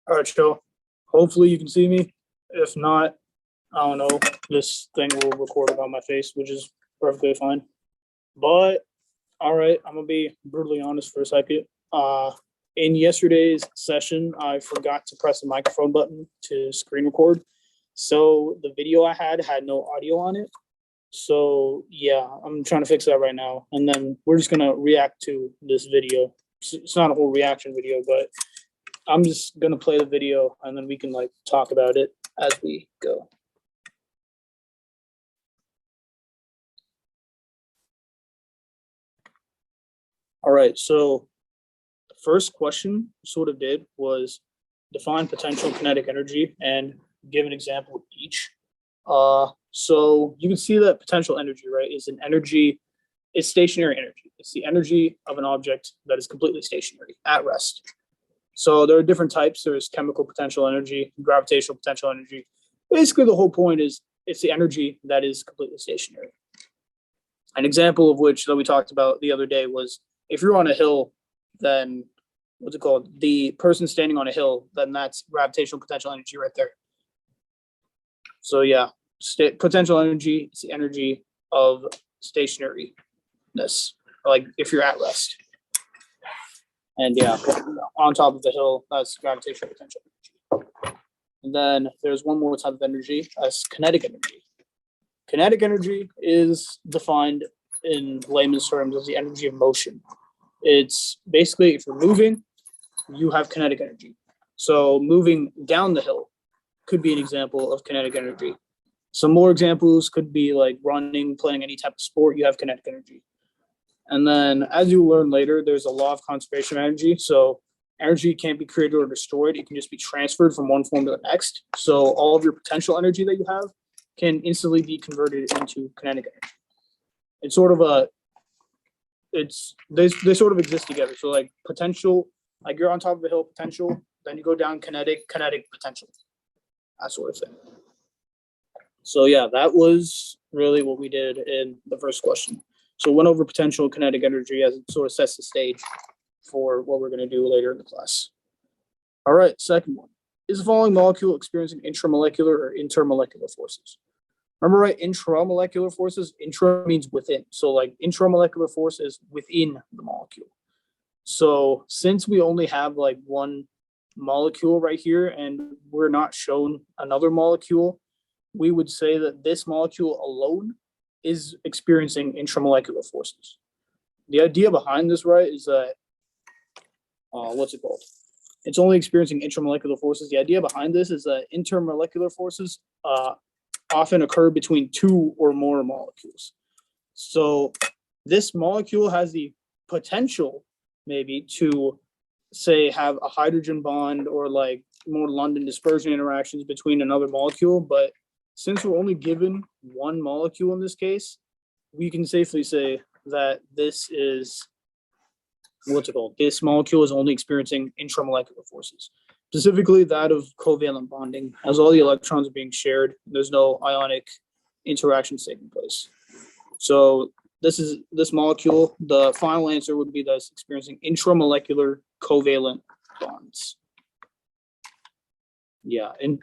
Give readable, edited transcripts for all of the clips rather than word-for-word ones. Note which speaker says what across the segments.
Speaker 1: All right, Joe. Hopefully you can see me. If not, I don't know. This thing will record it on my face, which is perfectly fine. But all right, I'm gonna be brutally honest for a second. In yesterday's session, I forgot to press the microphone button to screen record. So the video I had no audio on it. So yeah, I'm trying to fix that right now. And then we're just gonna react to this video. It's not a whole reaction video, but I'm just gonna play the video and then we can like talk about it as we go. All right, so the first question sort of did was define potential kinetic energy and give an example of each. So you can see that potential energy, right, is an energy, it's stationary energy. It's the energy of an object that is completely stationary at rest. So there are different types. There's chemical potential energy, gravitational potential energy. Basically, the whole point is it's the energy that is completely stationary. An example of which that we talked about the other day was if you're on a hill, then what's it called? The person standing on a hill, then that's gravitational potential energy right there. So yeah, potential energy is the energy of stationariness, like if you're at rest. And yeah, on top of the hill, that's gravitational potential energy. And then there's one more type of energy, that's kinetic energy. Kinetic energy is defined in layman's terms as the energy of motion. It's basically if you're moving, you have kinetic energy. So moving down the hill could be an example of kinetic energy. Some more examples could be like running, playing any type of sport, you have kinetic energy. And then as you learn later, there's a law of conservation of energy. So energy can't be created or destroyed. It can just be transferred from one form to the next. So all of your potential energy that you have can instantly be converted into kinetic energy. It's sort of they sort of exist together. So like potential, like you're on top of a hill, potential, then you go down kinetic potential, that sort of thing. So yeah, that was really what we did in the first question. So went over potential kinetic energy as it sort of sets the stage for what we're going to do later in the class. All right, second one. Is the following molecule experiencing intramolecular or intermolecular forces? Remember, right, intramolecular forces, intra means within. So like intramolecular force is within the molecule. So since we only have like one molecule right here and we're not shown another molecule, we would say that this molecule alone is experiencing intramolecular forces. The idea behind this, right, is that, what's it called? It's only experiencing intramolecular forces. The idea behind this is that intermolecular forces often occur between two or more molecules. So this molecule has the potential maybe to say have a hydrogen bond or like more London dispersion interactions between another molecule, but since we're only given one molecule in this case, we can safely say that this is, what's it called? This molecule is only experiencing intramolecular forces, specifically that of covalent bonding. As all the electrons are being shared, there's no ionic interactions taking place. So this molecule, the final answer would be that it's experiencing intramolecular covalent bonds. Yeah, and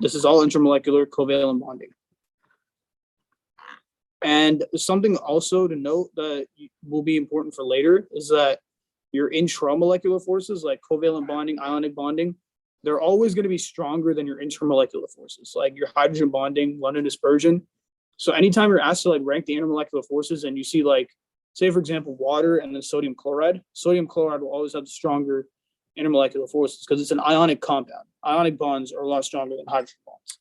Speaker 1: this is all intramolecular covalent bonding. And something also to note that will be important for later is that your intramolecular forces like covalent bonding, ionic bonding, they're always going to be stronger than your intermolecular forces, like your hydrogen bonding, London dispersion. So anytime you're asked to like rank the intermolecular forces and you see like, say for example, water and then sodium chloride will always have stronger intermolecular forces because it's an ionic compound. Ionic bonds are a lot stronger than hydrogen bonds.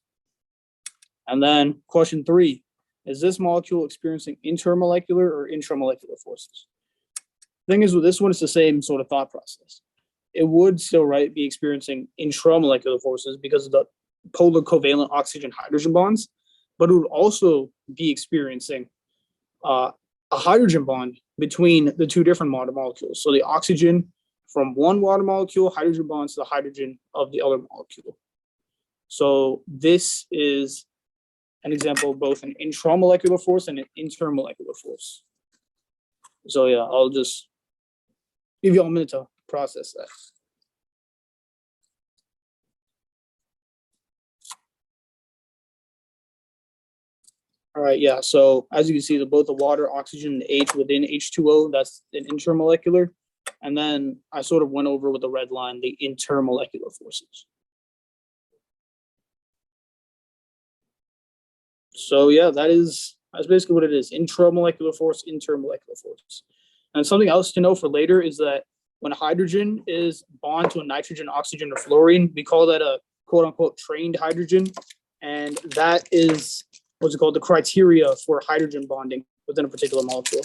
Speaker 1: And then question 3, is this molecule experiencing intermolecular or intramolecular forces? The thing is with this one, it's the same sort of thought process. It would still, right, be experiencing intramolecular forces because of the polar covalent oxygen hydrogen bonds, but it would also be experiencing a hydrogen bond between the two different water molecules. So the oxygen from one water molecule, hydrogen bonds to the hydrogen of the other molecule. So this is an example of both an intramolecular force and an intermolecular force. So yeah, I'll just give you a minute to process that. All right, yeah. So as you can see, both the water, oxygen, and H within H2O, that's an intermolecular. And then I sort of went over with the red line the intermolecular forces. So yeah, that's basically what it is. Intramolecular force, intermolecular force. And something else to know for later is that when hydrogen is bond to a nitrogen, oxygen, or fluorine, we call that a quote unquote trained hydrogen. And that is what's it called, the criteria for hydrogen bonding within a particular molecule.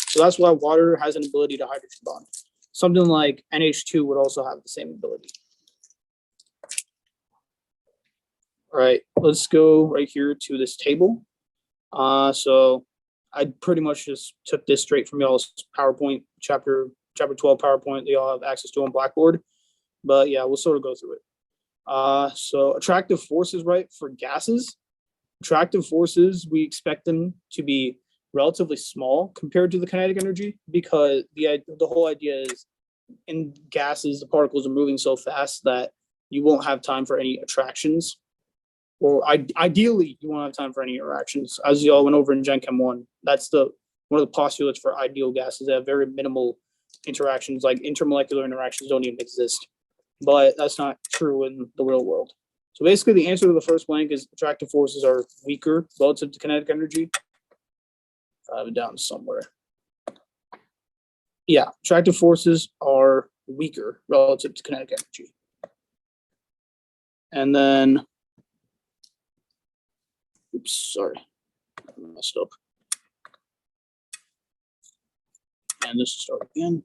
Speaker 1: So that's why water has an ability to hydrogen bond. Something like NH2 would also have the same ability. All right, let's go right here to this table. So I pretty much just took this straight from y'all's PowerPoint, chapter 12 PowerPoint that y'all have access to on Blackboard. But yeah, we'll sort of go through it. So attractive forces, right, for gases. Attractive forces, we expect them to be relatively small compared to the kinetic energy, because the whole idea is in gases, the particles are moving so fast that you won't have time for any attractions. Or ideally, you won't have time for any interactions. As you all went over in Gen Chem 1, that's one of the postulates for ideal gases. They have very minimal interactions, like intermolecular interactions don't even exist. But that's not true in the real world. So basically, the answer to the first blank is attractive forces are weaker relative to kinetic energy. I have it down somewhere. Yeah, attractive forces are weaker relative to kinetic energy. And then, oops, sorry, I messed up. And this will start again.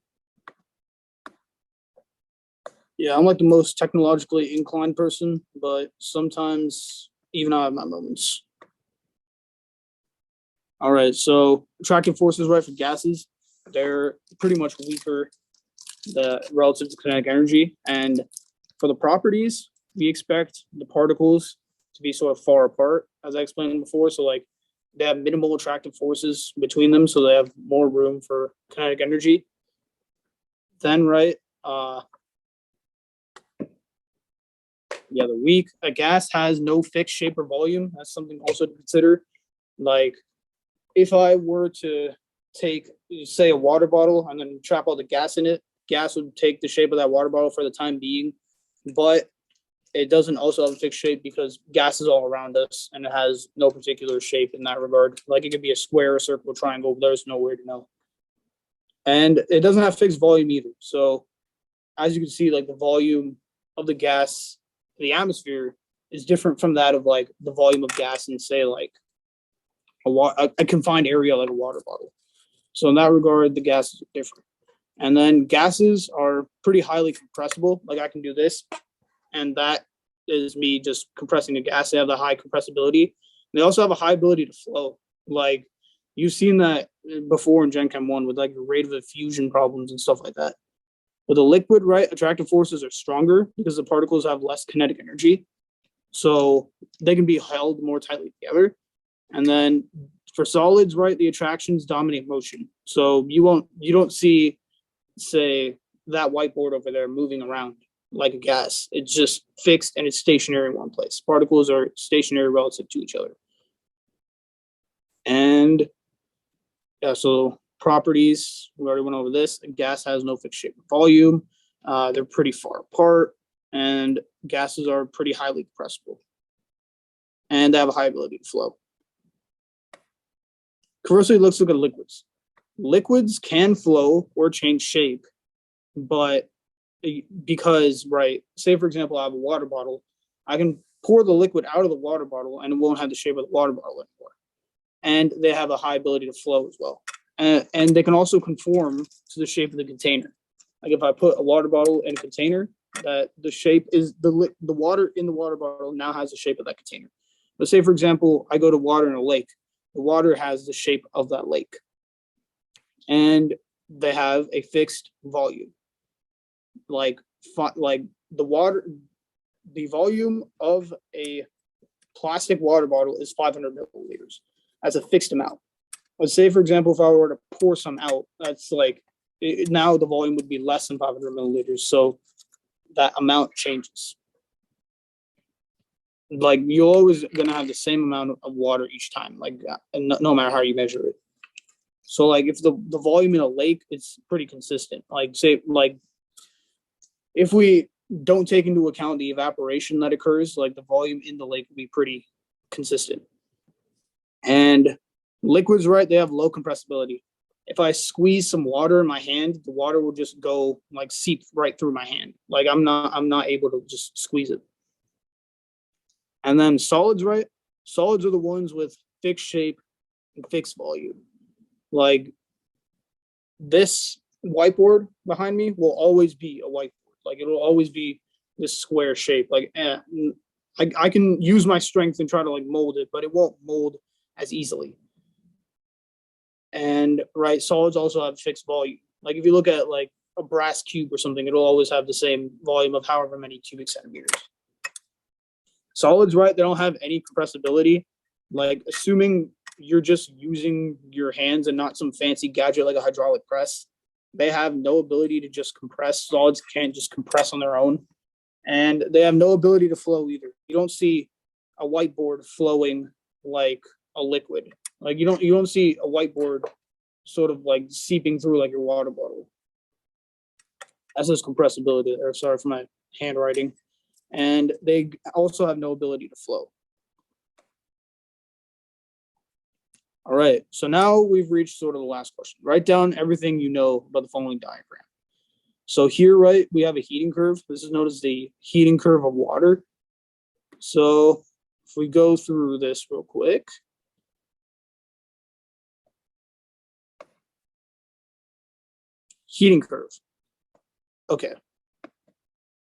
Speaker 1: Yeah, I'm like the most technologically inclined person, but sometimes even I have my moments. All right, so attractive forces, right, for gases, they're pretty much weaker relative to kinetic energy. And for the properties, we expect the particles to be sort of far apart, as I explained before. So like they have minimal attractive forces between them, so they have more room for kinetic energy. Then, right, yeah, they're weak. A gas has no fixed shape or volume. That's something also to consider. Like if I were to take, say, a water bottle and then trap all the gas in it, gas would take the shape of that water bottle for the time being, but it doesn't also have a fixed shape because gas is all around us and it has no particular shape in that regard. Like it could be a square, a circle, a triangle, there's nowhere to know. And it doesn't have fixed volume either. So as you can see, like the volume of the gas in the atmosphere is different from that of like the volume of gas in, say, like a confined area like a water bottle. So in that regard, the gases are different. And then gases are pretty highly compressible. Like I can do this, and that is me just compressing a gas. They have the high compressibility. They also have a high ability to flow. Like you've seen that before in Gen Chem 1 with like the rate of diffusion problems and stuff like that. With a liquid, right, attractive forces are stronger because the particles have less kinetic energy. So they can be held more tightly together. And then for solids, right, the attractions dominate motion. So you don't see, say, that whiteboard over there moving around like a gas. It's just fixed and it's stationary in one place. Particles are stationary relative to each other. And yeah, so properties, we already went over this. A gas has no fixed shape or volume. They're pretty far apart, and gases are pretty highly compressible. And they have a high ability to flow. Conversely, let's look at liquids. Liquids can flow or change shape, but because, right, say for example, I have a water bottle, I can pour the liquid out of the water bottle and it won't have the shape of the water bottle anymore. And they have a high ability to flow as well. And they can also conform to the shape of the container. Like if I put a water bottle in a container, that the shape is the water in the water bottle now has the shape of that container. But say, for example, I go to water in a lake. The water has the shape of that lake. And they have a fixed volume. Like the volume of a plastic water bottle is 500 milliliters. That's a fixed amount. Let's say, for example, if I were to pour some out, that's like, now the volume would be less than 500 milliliters. So that amount changes. like you're always gonna have the same amount of water each time, like no matter how you measure it. So like if the volume in a lake is pretty consistent, like say like if we don't take into account the evaporation that occurs, like the volume in the lake will be pretty consistent. And liquids, right, they have low compressibility. If I squeeze some water in my hand, the water will just go like seep right through my hand. Like I'm not able to just squeeze it. And then solids, right? Solids are the ones with fixed shape and fixed volume. Like this whiteboard behind me will always be a whiteboard. Like it'll always be this square shape. Like I can use my strength and try to like mold it, but it won't mold as easily. And right, solids also have fixed volume. Like if you look at like a brass cube or something, it'll always have the same volume of however many cubic centimeters. Solids, right, they don't have any compressibility. Like assuming you're just using your hands and not some fancy gadget like a hydraulic press, they have no ability to just compress. Solids can't just compress on their own. And they have no ability to flow either. You don't see a whiteboard flowing like a liquid. Like you don't see a whiteboard sort of like seeping through like your water bottle. That's just compressibility there. Sorry for my handwriting. And they also have no ability to flow. All right, so now we've reached sort of the last question. Write down everything you know about the following diagram. So here, right, we have a heating curve. This is known as the heating curve of water. So if we go through this real quick. Heating curve. Okay.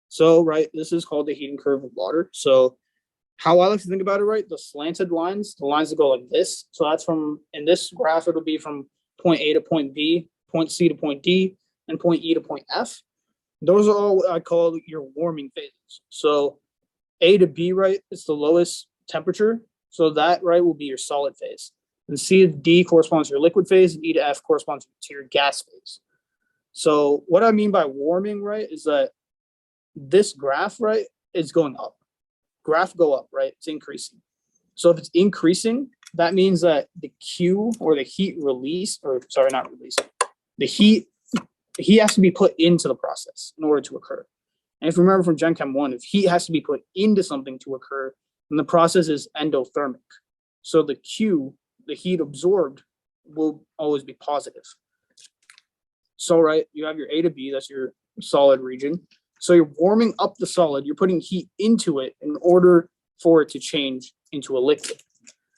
Speaker 1: So, right, this is called the heating curve of water. So how I like to think about it, right, the slanted lines, the lines that go like this. So that's from, in this graph, it'll be from point A to point B, point C to point D, and point E to point F. Those are all what I call your warming phases. So A to B, right, is the lowest temperature. So that, right, will be your solid phase. And C to D corresponds to your liquid phase, and E to F corresponds to your gas phase. So what I mean by warming, right, is that this graph, right, is going up. Graph go up, right? It's increasing. So if it's increasing, that means that the Q, or the heat release, or sorry, not release, the heat has to be put into the process in order to occur. And if you remember from Gen Chem 1, if heat has to be put into something to occur, then the process is endothermic. So the Q, the heat absorbed, will always be positive. So, right, you have your A to B, that's your solid region. So you're warming up the solid, you're putting heat into it in order for it to change into a liquid.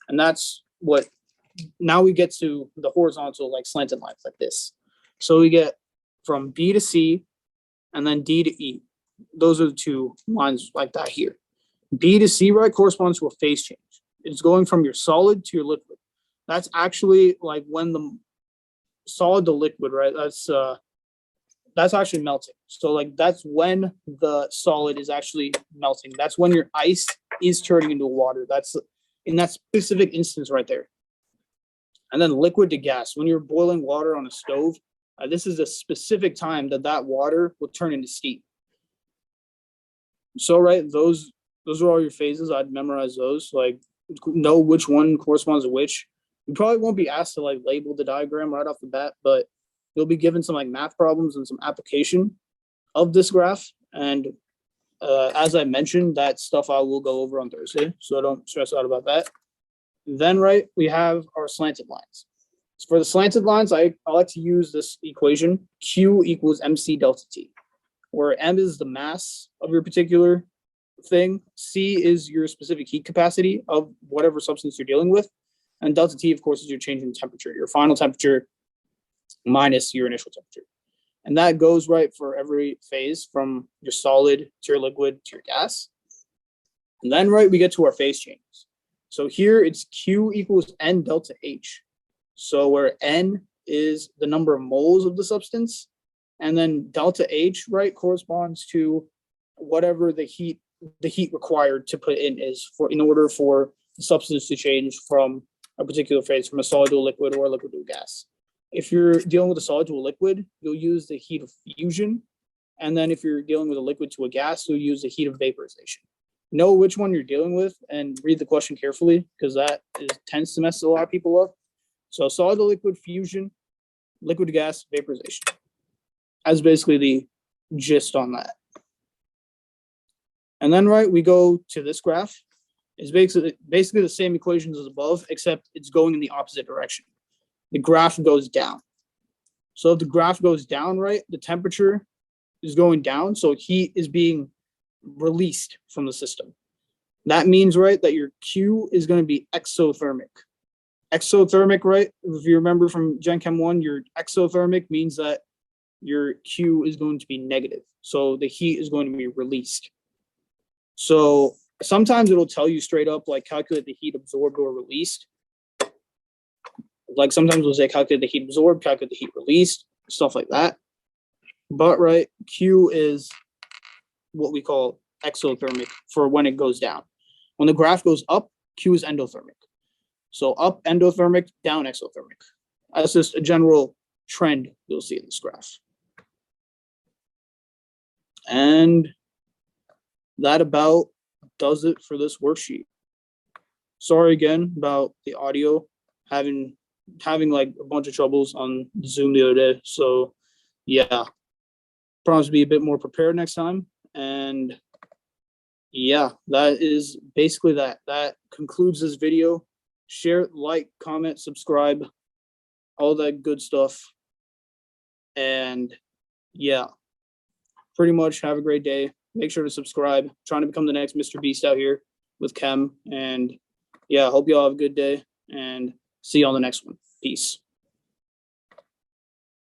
Speaker 1: And that's what, now we get to the horizontal, like slanted lines like this. So we get from B to C and then D to E. Those are the two lines like that here. B to C, right, corresponds to a phase change. It's going from your solid to your liquid. That's actually like when the solid to liquid, right? That's actually melting. So like that's when the solid is actually melting. That's when your ice is turning into water. That's in that specific instance right there. And then liquid to gas. When you're boiling water on a stove, this is a specific time that water will turn into steam. So right, those are all your phases. I'd memorize those. Like know which one corresponds to which. You probably won't be asked to like label the diagram right off the bat, but you'll be given some like math problems and some application of this graph. And as I mentioned, that stuff I will go over on Thursday, so don't stress out about that. Then, right, we have our slanted lines. So for the slanted lines, I like to use this equation, Q equals MC delta T, where M is the mass of your particular thing, C is your specific heat capacity of whatever substance you're dealing with, and delta T, of course, is your change in temperature, your final temperature minus your initial temperature. And that goes right for every phase from your solid to your liquid to your gas. And then, right, we get to our phase changes. So here it's Q equals N delta H. So where N is the number of moles of the substance, and then delta H, right, corresponds to whatever the heat required to put in is in order for the substance to change from a particular phase, from a solid to a liquid or a liquid to a gas. If you're dealing with a solid to a liquid, you'll use the heat of fusion. And then if you're dealing with a liquid to a gas, you'll use the heat of vaporization. know which one you're dealing with and read the question carefully, because tends to mess a lot of people up. So solid to liquid fusion, liquid to gas vaporization. That's basically the gist on that. And then, right, we go to this graph. It's basically the same equations as above, except it's going in the opposite direction. The graph goes down. So if the graph goes down, right, the temperature is going down, so heat is being released from the system. That means, right, that your Q is going to be exothermic. Exothermic, right, if you remember from Gen Chem 1, your exothermic means that your Q is going to be negative. So the heat is going to be released. So sometimes it'll tell you straight up, like, calculate the heat absorbed or released. Like sometimes we'll say calculate the heat absorbed, calculate the heat released, stuff like that. But, right, Q is what we call exothermic for when it goes down. When the graph goes up, Q is endothermic. So up endothermic, down exothermic. That's just a general trend you'll see in this graph. And that about does it for this worksheet. Sorry again about the audio, having like a bunch of troubles on Zoom the other day. So yeah, promise to be a bit more prepared next time. And yeah, that is basically that. That concludes this video. Share, like, comment, subscribe, all that good stuff. And yeah, pretty much have a great day. Make sure to subscribe. I'm trying to become the next Mr. Beast out here with Chem. And yeah, hope you all have a good day and see you on the next one. Peace.